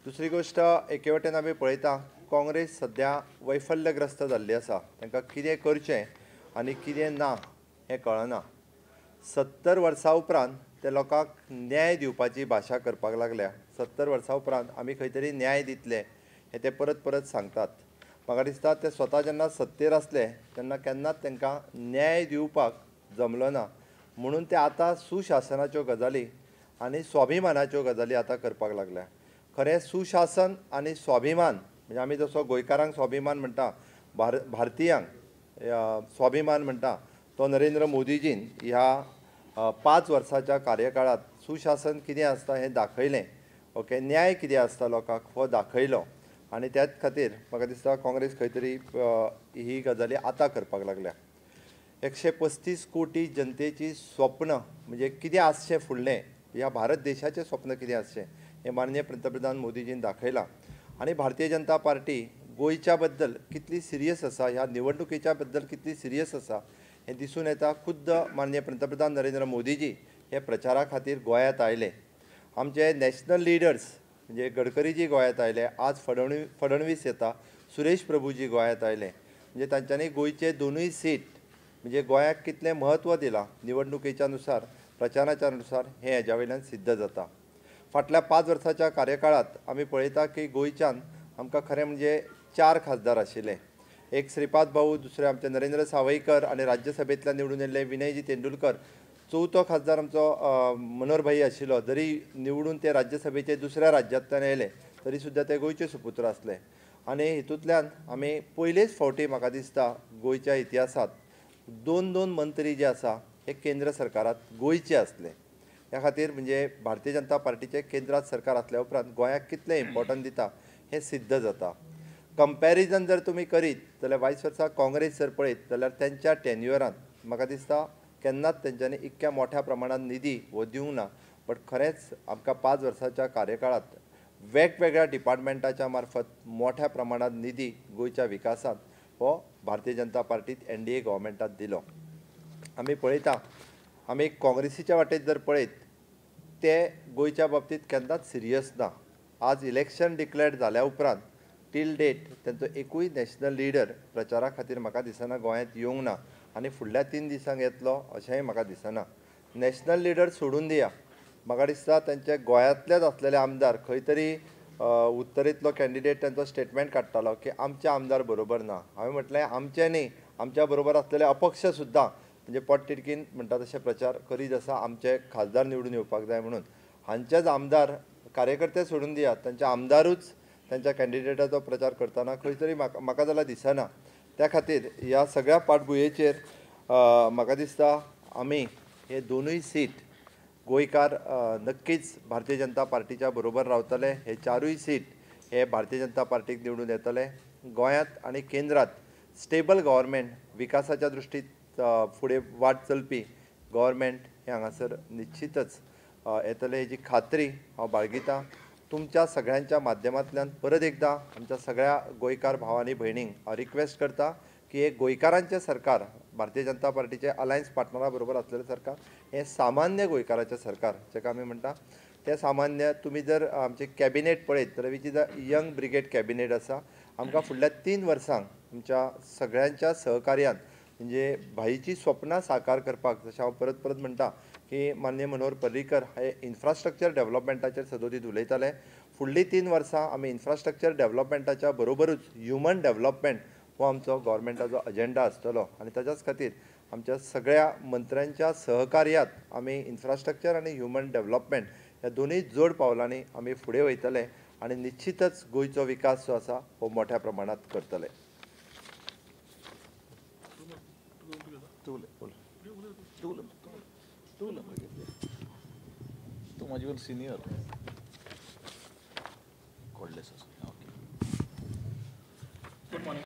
दुसरी गोष्ट एके वटेन आमी पळयता काँग्रेस सध्या वैफल्यग्रस्त जाल्ली आसा. तांकां कितें करचें आनी कितें ना हें कळना. 70 वर्सां उपरांत ते लोकांक न्याय दिवपाची भाशा करपाक लागल्या. 70 वर्सां उपरांत आमी खंय तरी न्याय दितले हें ते परत परत सांगतात. म्हाका दिसता ते स्वता जेन्ना सत्तेर आसले तेन्ना केन्नाच तांकां न्याय दिवपाक जमलो ना. म्हणून ते आतां सुशासनाच्यो गजाली आनी स्वाभिमानाच्यो गजाली आतां करपाक लागल्या. खरें सुशासन आनी स्वाभिमान म्हणजे आमी जसो गोंयकारांक स्वाभिमान म्हणटा, भारतीयांक स्वाभिमान म्हणटा, तो नरेंद्र मोदीजीन ह्या 5 वर्साच्या कार्यकाळात सुशासन कितें आसता हें दाखयलें. ओके, न्याय कितें आसता लोकांक हो दाखयलो आनी त्याच खातीर म्हाका दिसता काँग्रेस खंय तरी ही गजाली आतां करपाक लागल्या. 135 कोटी जनतेची स्वप्न म्हणजे कितें आसचें फुडलें, ह्या भारत देशाचें स्वप्न कितें आसचें हें माननीय पंतप्रधान मोदीजीन दाखयलां. आनी भारतीय जनता पार्टी गोंयच्या बद्दल कितली सिरियस आसा, ह्या निवडणुकेच्या बद्दल कितली सिरियस आसा हें दिसून येता. खुद्द माननीय पंतप्रधान नरेंद्र मोदीजी हे प्रचारा खातीर गोंयांत आयले. आमचे नॅशनल लिडर्स म्हणजे गडकरीजी गोंयांत आयले, आज फडणवीस येता, सुरेश प्रभूजी गोंयांत आयले. म्हणजे तांच्यांनी गोंयचे दोनूय सीट म्हणजे गोंयाक कितलें म्हत्व दिलां निवडणुकेच्या नुसार, प्रचाराच्या नुसार हें हेज्या वयल्यान सिद्ध जाता. फाटल्या 5 वर्साच्या कार्यकाळात आमी पळयता की गोंयच्यान आमकां खरें म्हणजे 4 खासदार आशिल्ले. एक श्रीपाद भाऊ, दुसरे आमचे नरेंद्र सावयकर आनी राज्यसभेंतल्यान निवडून येयल्ले विनयजी तेंडुलकर. चवथो खासदार आमचो मनोहर भाई आशिल्लो. जरी निवडून ते राज्यसभेचे दुसऱ्या राज्यांतल्यान येयले तरी सुद्दां ते गोंयचे सुपुत्र आसले. आनी हितूंतल्यान आमी पयलेच फावटी म्हाका दिसता गोंयच्या इतिहासांत 2 मंत्री जे आसा हे केंद्र सरकारांत गोंयचे आसले. ह्या खातीर म्हणजे भारतीय जनता पार्टीचे केंद्रांत सरकार आसल्या उपरांत गोंयाक कितलें इम्पॉर्टन्स दिता हें सिद्ध जाता. कंपॅरिजन जर तुमी करीत जाल्यार वायस वर्सा काँग्रेस जर पळयत जाल्यार तेंच्या टेन्युअरांत म्हाका दिसता केन्नाच तेंच्यांनी इतक्या मोठ्या प्रमाणांत निधी हो दिवंक ना. बट खरेंच आमकां 5 वर्साच्या कार्यकाळांत वेगवेगळ्या डिपार्टमेंटाच्या मार्फत मोठ्या प्रमाणांत निधी गोंयच्या विकासांत हो भारतीय जनता पार्टीत NDA गोवोरमेंटात दिलो. आमी पळयता आमी काँग्रेसीच्या वाटेन जर पळयत ते गोंयच्या बाबतींत केन्नाच सिरियस ना. आज इलेक्शन डिक्लेअर जाल्या उपरांत टील डेट तेंचो एकूय नॅशनल लिडर प्रचारा खातीर म्हाका दिसना गोंयांत येवंक ना आनी फुडल्या 3 दिसांक येतलो अशेंय म्हाका दिसना. नॅशनल लिडर सोडून दिया, म्हाका दिसता तेंचे गोंयांतलेच आसलेले आमदार खंय तरी उत्तरेंतलो कॅन्डिडेट तेंचो स्टेटमेंट काडटालो की आमचे आमदार बरोबर ना. हांवें म्हटलें आमचे न्ही, आमच्या बरोबर आसलेले अपक्ष सुद्दां म्हणजे पोटतिडकीन म्हणटा तशें प्रचार करीत आसा आमचे खासदार निवडून येवपाक जाय म्हणून. हांचेच आमदार कार्यकर्ते सोडून दियात, तांचे आमदारूच तांच्या कॅन्डिडेटाचो प्रचार करतना खंय तरी म्हाका जाल्यार दिसना. त्या खातीर ह्या सगळ्या फाटभुंयेचेर म्हाका दिसता आमी हे दोनूय सीट गोंयकार नक्कीच भारतीय जनता पार्टीच्या बरोबर रावतले. हे 4य सीट हे भारतीय जनता पार्टीक निवडून येतले. गोंयांत आनी केंद्रांत स्टेबल गव्हर्मेंट, विकासाच्या दृश्टीन फुडें वाट चलपी गव्हर्मेंट हे हांगासर निश्चितच येतले हेजी खात्री हांव बाळगितां. तुमच्या सगळ्यांच्या माध्यमांतल्यान परत एकदां आमच्या सगळ्या गोंयकार भावांनी भयणींक हांव रिक्वेस्ट करता की हे गोंयकारांचें सरकार, भारतीय जनता पार्टीचे अलायन्स पार्टनरा बरोबर आसलेलें सरकार हें सामान्य गोंयकाराचें सरकार जेका आमी म्हणटा तें सामान्य. तुमी जर आमचे कॅबिनेट पळयत जाल्यार which is a young brigade cabinet आसा. आमकां फुडल्या 3 वर्सांक आमच्या सगळ्यांच्या सहकार्यान म्हणजे भाईची स्वप्नां साकार करपाक, जशें हांव परत परत म्हणटा की माननीय मनोहर पर्रीकर हे इन्फ्रास्ट्रक्चर डेव्हलपमेंटाचेर सदोदीत उलयताले. फुडलीं 3 वर्सां आमी इन्फ्रास्ट्रक्चर डेव्हलपमेंटाच्या बरोबरूच ह्युमन डेव्हलपमेंट हो आमचो गव्हर्मेंटाचो अजेंडा आसतलो आनी ताच्याच खातीर आमच्या सगळ्या मंत्र्यांच्या सहकार्यात आमी इन्फ्रास्ट्रक्चर आनी ह्युमन डेव्हलपमेंट ह्या दोनूय जोड पावलांनी आमी फुडें वयतले आनी निश्चितच गोंयचो विकास जो आसा हो मोठ्या प्रमाणांत करतले. तू माझ्यावर सिनियर